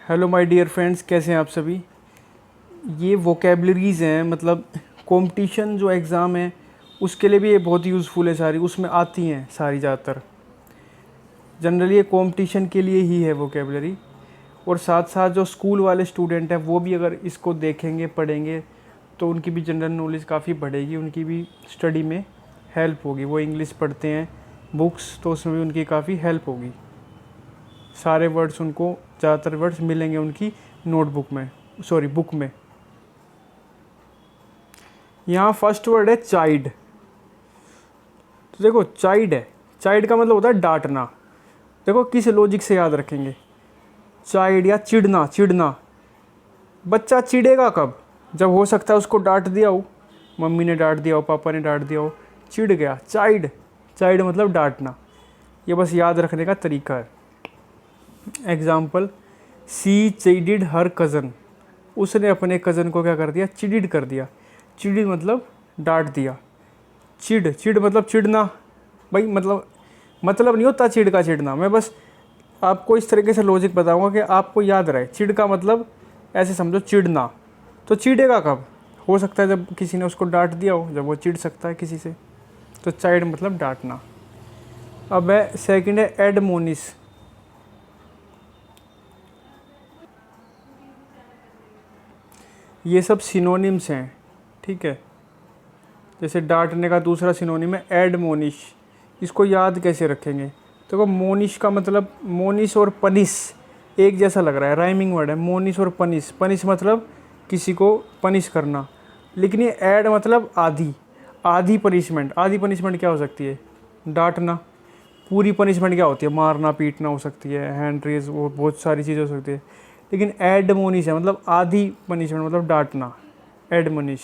Hello my dear friends, कैसे हैं आप सभी। ये वोकेबलरीज़ हैं, मतलब कंपटीशन जो एग्ज़ाम है उसके लिए भी ये बहुत यूज़फुल है। सारी उसमें आती हैं, सारी ज़्यादातर जनरली ये कंपटीशन के लिए ही है वोकेबलरी। और साथ साथ जो स्कूल वाले स्टूडेंट हैं वो भी अगर इसको देखेंगे पढ़ेंगे तो उनकी भी जनरल नॉलेज काफ़ी बढ़ेगी, उनकी भी स्टडी में हेल्प होगी। वो इंग्लिश पढ़ते हैं बुक्स तो उसमें भी उनकी काफ़ी हेल्प होगी। सारे वर्ड्स उनको, ज़्यादातर वर्ड्स मिलेंगे उनकी नोटबुक में, सॉरी बुक में। यहाँ फर्स्ट वर्ड है चाइल्ड। तो देखो चाइल्ड है, चाइल्ड का मतलब होता है डांटना। देखो किस लॉजिक से याद रखेंगे, चाइल्ड या चिढ़ना। चिढ़ना, बच्चा चिढ़ेगा कब? जब हो सकता है उसको डांट दिया हो, मम्मी ने डांट दिया हो, पापा ने डांट दिया हो, चिढ़ गया। चाइल्ड, चाइल्ड मतलब डांटना। ये बस याद रखने का तरीका है। एग्जाम्पल, सी चिडिड हर कज़न। उसने अपने कज़न को क्या कर दिया? चिडिड कर दिया। चिडिड मतलब डांट दिया। चिढ़, चिढ़ मतलब चिढ़ना। भाई मतलब नहीं होता चिढ़ का चिढ़ना। मैं बस आपको इस तरीके से लॉजिक बताऊंगा कि आपको याद रहे। चिढ़ का मतलब ऐसे समझो चिढ़ना। तो चिढ़ेगा कब? हो सकता है जब किसी ने उसको डांट दिया हो, जब वो चिढ़ सकता है किसी से। तो चाइल्ड मतलब डांटना। अब है सेकंड है एडमोनिश। ये सब सिनोनिम्स हैं, ठीक है। जैसे डांटने का दूसरा सिनोनिम है एडमोनिश। इसको याद कैसे रखेंगे? देखो मोनिश का मतलब, मोनिश और पनिश एक जैसा लग रहा है, राइमिंग वर्ड है। मोनिश और पनिश। पनिश मतलब किसी को पनिश करना, लेकिन ये ऐड मतलब आधी। आधी पनिशमेंट। आधी पनिशमेंट क्या हो सकती है? डांटना। पूरी पनिशमेंट क्या होती है? मारना पीटना हो सकती है, हैंड रेज, वो बहुत सारी चीज़ें हो सकती है। लेकिन एडमोनिश है मतलब आधी पनिशमेंट, मतलब डांटना। एडमोनिश।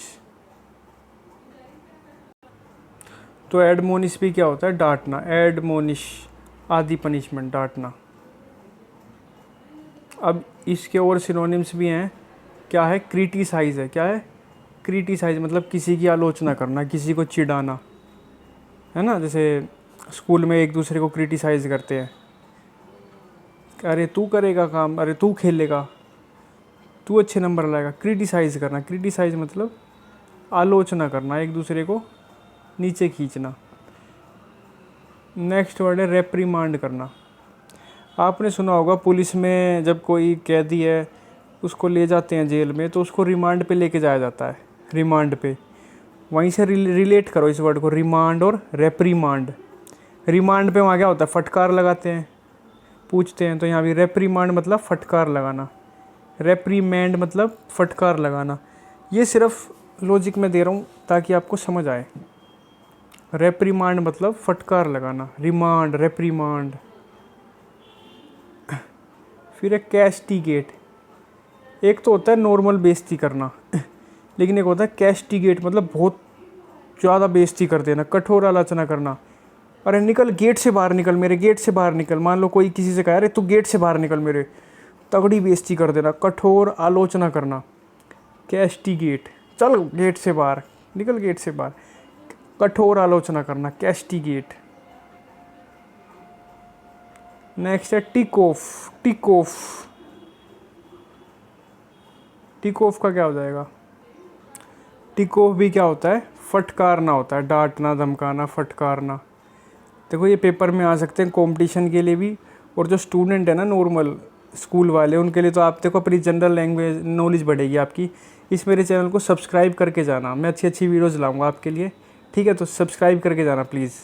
तो एडमोनिश भी क्या होता है? डांटना। एडमोनिश आधी पनिशमेंट, डांटना। अब इसके और सिनोनिम्स भी हैं। क्या है? क्रिटिसाइज है। क्या है? क्रिटिसाइज मतलब किसी की आलोचना करना, किसी को चिढ़ाना, है ना। जैसे स्कूल में एक दूसरे को क्रिटिसाइज करते हैं, अरे तू करेगा काम, अरे तू खेलेगा, तू अच्छे नंबर लाएगा। क्रिटिसाइज करना। क्रिटिसाइज मतलब आलोचना करना, एक दूसरे को नीचे खींचना। नेक्स्ट वर्ड है रेप्रीमांड करना। आपने सुना होगा पुलिस में जब कोई कैदी है उसको ले जाते हैं जेल में, तो उसको रिमांड पे लेके जाया जाता है। रिमांड पे, वहीं से रिलेट करो इस वर्ड को, रिमांड और रेप्रीमांड। रिमांड पे वहाँ क्या होता है? फटकार लगाते हैं, पूछते हैं। तो यहाँ भी रेप्रीमांड मतलब फटकार लगाना। रेप्रीमेंड मतलब फटकार लगाना। ये सिर्फ लॉजिक में दे रहा हूँ ताकि आपको समझ आए। रेप्रीमांड मतलब फटकार लगाना, रिमांड, रेप्रीमांड। फिर है कैस्टिगेट। एक तो होता है नॉर्मल बेइज्जती करना, लेकिन एक होता है कैस्टिगेट मतलब बहुत ज़्यादा बेइज्जती कर देना, कठोर आलोचना करना। अरे निकल, गेट से बाहर निकल, मेरे गेट से बाहर निकल। मान लो कोई किसी से कहा अरे तू गेट से बाहर निकल, मेरे, तगड़ी बेइज्जती कर देना, कठोर आलोचना करना। कैस्टिगेट, चल गेट से बाहर निकल, गेट से बाहर। कठोर आलोचना करना, कैस्टिगेट। नेक्स्ट है tick off. Tick off, tick off का क्या हो जाएगा? टिक ऑफ भी क्या होता है? फटकारना होता है। डांटना, धमकाना, फटकारना। देखो ये पेपर में आ सकते हैं कंपटीशन के लिए भी। और जो स्टूडेंट है ना नॉर्मल स्कूल वाले, उनके लिए तो आप देखो अपनी जनरल लैंग्वेज नॉलेज बढ़ेगी आपकी। इस मेरे चैनल को सब्सक्राइब करके जाना, मैं अच्छी अच्छी वीडियोज़ लाऊंगा आपके लिए, ठीक है। तो सब्सक्राइब करके जाना प्लीज़।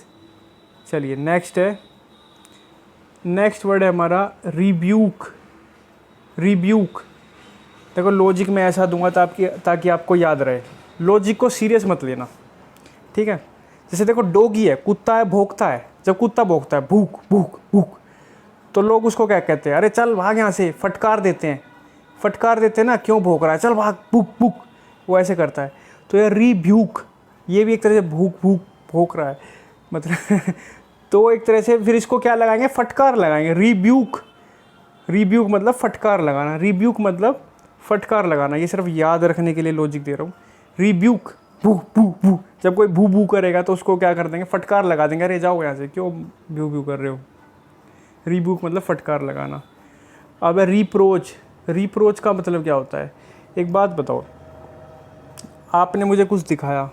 चलिए नेक्स्ट है, नेक्स्ट वर्ड है हमारा रिब्यूक। रिब्यूक। देखो लॉजिक में ऐसा दूंगा ताकि आपको याद रहे। लॉजिक को सीरियस मत लेना, ठीक है। जैसे देखो डॉगी है, कुत्ता है, भौंकता है। जब कुत्ता भौंकता है, भूक भूक भूक, तो लोग उसको क्या कहते हैं? अरे चल भाग यहाँ से, फटकार देते हैं। फटकार देते हैं ना, क्यों भौंक रहा है, चल भाग, भूक भूक, वो ऐसे करता है। तो ये रिब्यूक, ये भी एक तरह से भूक भूक भौंक रहा है मतलब तो एक तरह से फिर इसको क्या लगाएंगे? फटकार लगाएंगे। रिब्यूक। रिब्यूक मतलब फटकार लगाना। रिब्यूक मतलब फटकार लगाना। ये सिर्फ याद रखने के लिए लॉजिक दे रहा हूँ। रिब्यूक, भू भू भू। जब कोई भू भू करेगा तो उसको क्या कर देंगे? फटकार लगा देंगे, अरे जाओ यहाँ से, क्यों भू भू कर रहे हो। रिब्यूक मतलब फटकार लगाना। अब है रिप्रोच। रिप्रोच का मतलब क्या होता है? एक बात बताओ, आपने मुझे कुछ दिखाया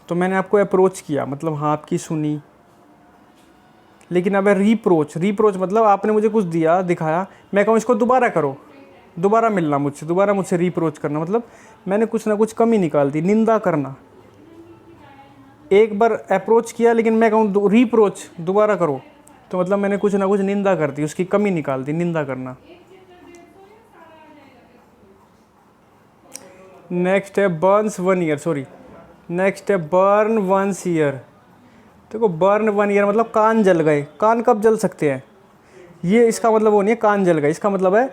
तो मैंने आपको अप्रोच किया, मतलब हाँ आपकी सुनी। लेकिन अब रिप्रोच, रिप्रोच मतलब आपने मुझे कुछ दिया, दिखाया, मैं कहूँ इसको दोबारा करो, दोबारा मिलना मुझसे, दोबारा मुझसे रिप्रोच करना, मतलब मैंने कुछ ना कुछ कमी निकाल दी, निंदा करना। एक बार अप्रोच किया लेकिन मैं कहूँ रिप्रोच दोबारा करो, तो मतलब मैंने कुछ ना कुछ निंदा कर दी, उसकी कमी निकाल दी, निंदा करना। नेक्स्ट है बर्न्स 1 ईयर, सॉरी, नेक्स्ट है बर्न 1 ईयर। देखो बर्न 1 ईयर मतलब कान जल गए। कान कब जल सकते हैं? ये इसका मतलब वो नहीं है कान जल गए, इसका मतलब है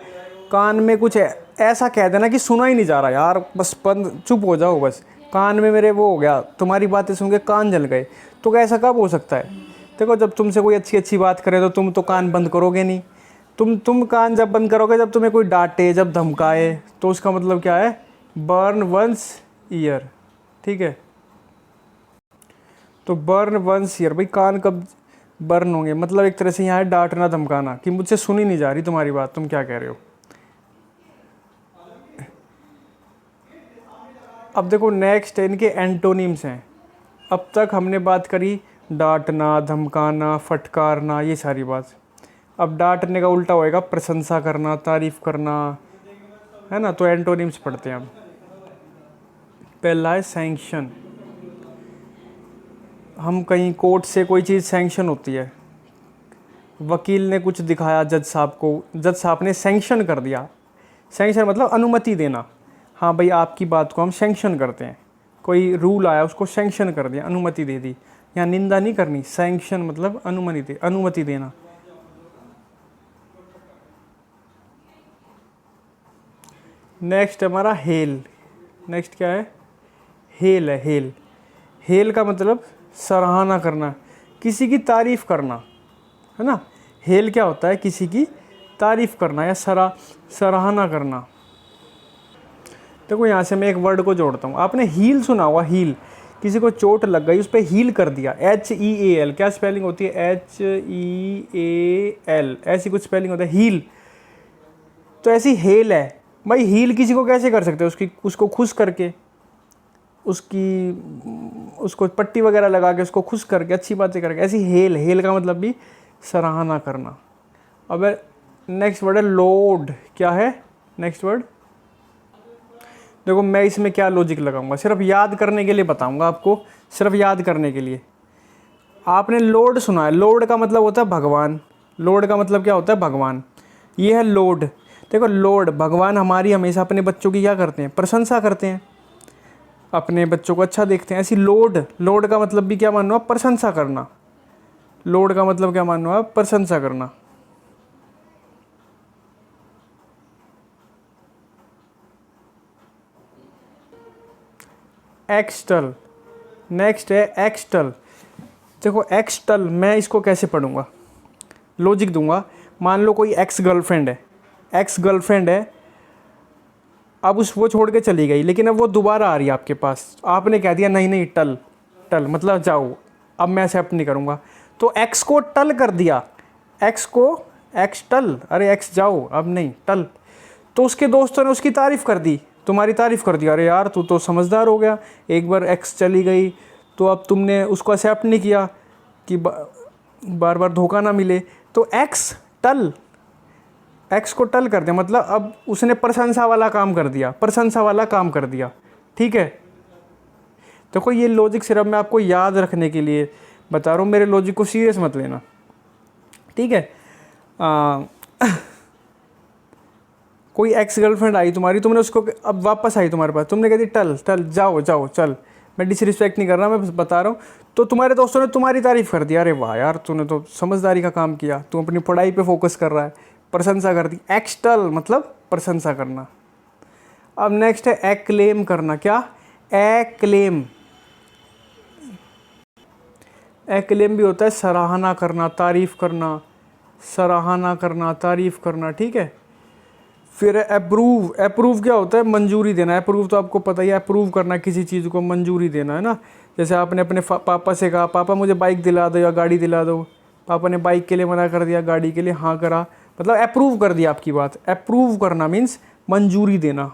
कान में कुछ ऐसा कह देना कि सुना ही नहीं जा रहा यार, बस बंद, चुप हो जाओ बस, कान में मेरे वो हो गया, तुम्हारी बातें सुन के कान जल गए। तो ऐसा कब हो सकता है? देखो जब तुमसे कोई अच्छी अच्छी बात करे तो तुम तो कान बंद करोगे नहीं। तुम कान जब बंद करोगे जब तुम्हें कोई डांटे, जब धमकाए, तो उसका मतलब क्या है? Burn 1 year. ठीक है, तो बर्न 1 ईयर, भाई कान कब बर्न होंगे? मतलब एक तरह से यहाँ है डांटना धमकाना कि मुझसे सुनी नहीं जा रही तुम्हारी बात, तुम क्या कह रहे हो। अब देखो नेक्स्ट है, इनके एंटोनिम्स हैं। अब तक हमने बात करी डांटना, धमकाना, फटकारना, ये सारी बात। अब डांटने का उल्टा होएगा प्रशंसा करना, तारीफ करना, है ना। तो एंटोनिम्स पढ़ते हैं अब। पहला है सैंक्शन। हम कहीं कोर्ट से कोई चीज़ सैंक्शन होती है, वकील ने कुछ दिखाया जज साहब को, जज साहब ने सैंक्शन कर दिया। सैंक्शन मतलब अनुमति देना, हाँ भाई आपकी बात को हम सैंक्शन करते हैं। कोई रूल आया उसको सैंक्शन कर दिया, अनुमति दे दी। यहाँ निंदा नहीं करनी, सैंक्शन मतलब अनुमति देना। नेक्स्ट हमारा हेल। नेक्स्ट क्या है? हेल है, हेल। हेल का मतलब सराहना करना, किसी की तारीफ़ करना, है ना। हेल क्या होता है? किसी की तारीफ़ करना या सराहना करना। देखो यहाँ से मैं एक वर्ड को जोड़ता हूँ। आपने हील सुना हुआ, हील, किसी को चोट लग गई उस पर हील कर दिया, HEAL। क्या स्पेलिंग होती है? HEAL, ऐसी कुछ स्पेलिंग होता है हील। तो ऐसी हेल है भाई। हील किसी को कैसे कर सकते हो? उसको खुश करके, उसको पट्टी वगैरह लगा के, उसको खुश करके, अच्छी बातें करके, ऐसी हेल। हेल का मतलब भी सराहना करना। अब नेक्स्ट वर्ड है लोड। क्या है नेक्स्ट वर्ड? देखो मैं इसमें क्या लॉजिक लगाऊंगा, सिर्फ याद करने के लिए बताऊंगा आपको, सिर्फ याद करने के लिए। आपने लॉर्ड सुना है, लॉर्ड का मतलब होता है भगवान। लॉर्ड का मतलब क्या होता है? भगवान। ये है लॉर्ड। देखो लॉर्ड, भगवान हमारी हमेशा अपने बच्चों की क्या करते हैं? प्रशंसा करते हैं, अपने बच्चों को अच्छा देखते हैं। ऐसी लॉर्ड, लॉर्ड का मतलब भी क्या मानो आप? प्रशंसा करना। लॉर्ड का मतलब क्या मानो आप? प्रशंसा करना। एक्सटल। नेक्स्ट है एक्सटल। देखो एक्सटल, मैं इसको कैसे पढ़ूंगा? लॉजिक दूंगा। मान लो कोई एक्स गर्लफ्रेंड है, एक्स गर्लफ्रेंड है, अब वो छोड़ के चली गई, लेकिन अब वो दोबारा आ रही है आपके पास। आपने कह दिया नहीं नहीं टल, टल मतलब जाओ, अब मैं एक्सेप्ट नहीं करूँगा। तो एक्स को टल कर दिया, एक्स को एक्स टल, अरे एक्स जाओ अब नहीं टल। तो उसके दोस्तों ने उसकी तारीफ़ कर दी, तुम्हारी तारीफ़ कर दी, अरे यार तू तो समझदार हो गया, एक बार एक्स चली गई तो अब तुमने उसको एक्सेप्ट नहीं किया कि बार बार धोखा ना मिले। तो एक्स टल, एक्स को टल कर दिया, मतलब अब उसने प्रशंसा वाला काम कर दिया, प्रशंसा वाला काम कर दिया। ठीक है, देखो ये लॉजिक सिर्फ मैं आपको याद रखने के लिए बता रहा हूँ, मेरे लॉजिक को सीरियस मत लेना। ठीक है, कोई एक्स गर्लफ्रेंड आई तुम्हारी, तुमने उसको, अब वापस आई तुम्हारे पास, तुमने कह दी टल टल जाओ जाओ चल, मैं डिसरिस्पेक्ट नहीं कर रहा, मैं बस बता रहा हूँ। तो तुम्हारे दोस्तों ने तुम्हारी तारीफ़ कर दी, अरे वाह यार तूने तो समझदारी का काम किया, तू अपनी पढ़ाई पे फोकस कर रहा है, प्रशंसा कर दी। एक्सटल मतलब प्रशंसा करना। अब नेक्स्ट है एक्लेम करना। क्या? एक्लेम। एक्लेम भी होता है सराहना करना, तारीफ़ करना, सराहना करना, तारीफ़ करना। ठीक है, फिर अप्रूव। अप्रूव क्या होता है? मंजूरी देना। अप्रूव तो आपको पता ही है, अप्रूव करना, किसी चीज़ को मंजूरी देना, है ना। जैसे आपने अपने पापा से कहा पापा मुझे बाइक दिला दो या गाड़ी दिला दो, पापा ने बाइक के लिए मना कर दिया, गाड़ी के लिए हाँ करा, मतलब अप्रूव कर दिया आपकी बात। अप्रूव करना मीन्स मंजूरी देना।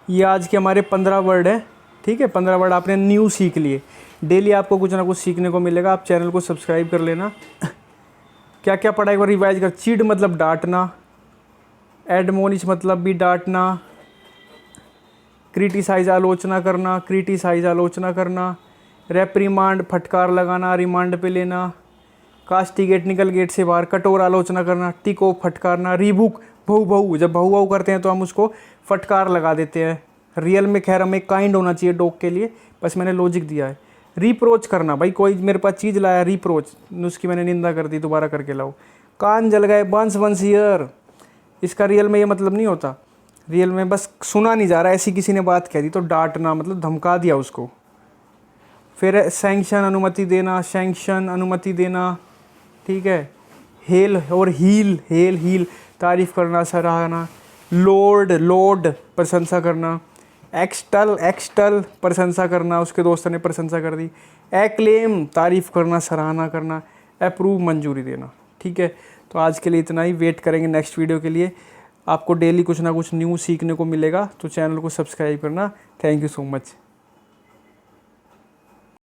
ये आज के हमारे 15 वर्ड है, ठीक है। 15 वर्ड आपने न्यू सीख लिए। डेली आपको कुछ ना कुछ सीखने को मिलेगा। आप चैनल को सब्सक्राइब कर लेना। क्या क्या पढ़ा एक बार रिवाइज कर। चीड मतलब डांटना, एडमोनिश मतलब भी डांटना, क्रिटिसाइज आलोचना करना, क्रिटिसाइज आलोचना करना, रेप्रीमांड फटकार लगाना, रिमांड पे लेना, कास्टिगेट निकल गेट से बाहर, कठोर आलोचना करना, टिको फटकारना, रीबुक भऊ भऊ, जब भऊ भऊ करते हैं तो हम उसको फटकार लगा देते हैं। रियल में खैर हमें काइंड होना चाहिए डॉग के लिए, बस मैंने लॉजिक दिया है। रिप्रोच करना, भाई कोई मेरे पास चीज़ लाया रिप्रोच, उसकी मैंने निंदा कर दी, दोबारा करके लाओ। कान जल गए, वंस ईयर, इसका रियल में ये मतलब नहीं होता। रियल में बस सुना नहीं जा रहा, ऐसी किसी ने बात कह दी तो डांटना मतलब धमका दिया उसको। फिर सैंक्शन अनुमति देना, सैंक्शन अनुमति देना, ठीक है। हेल और हील, हेल हील तारीफ़ करना, सराहना। लोड लोड प्रशंसा करना। एक्सटल एक्सटल प्रशंसा करना, उसके दोस्तों ने प्रशंसा कर दी। एक्लेम तारीफ़ करना, सराहना करना। अप्रूव मंजूरी देना, ठीक है। तो आज के लिए इतना ही। वेट करेंगे नेक्स्ट वीडियो के लिए। आपको डेली कुछ ना कुछ न्यू सीखने को मिलेगा, तो चैनल को सब्सक्राइब करना। Thank you so much.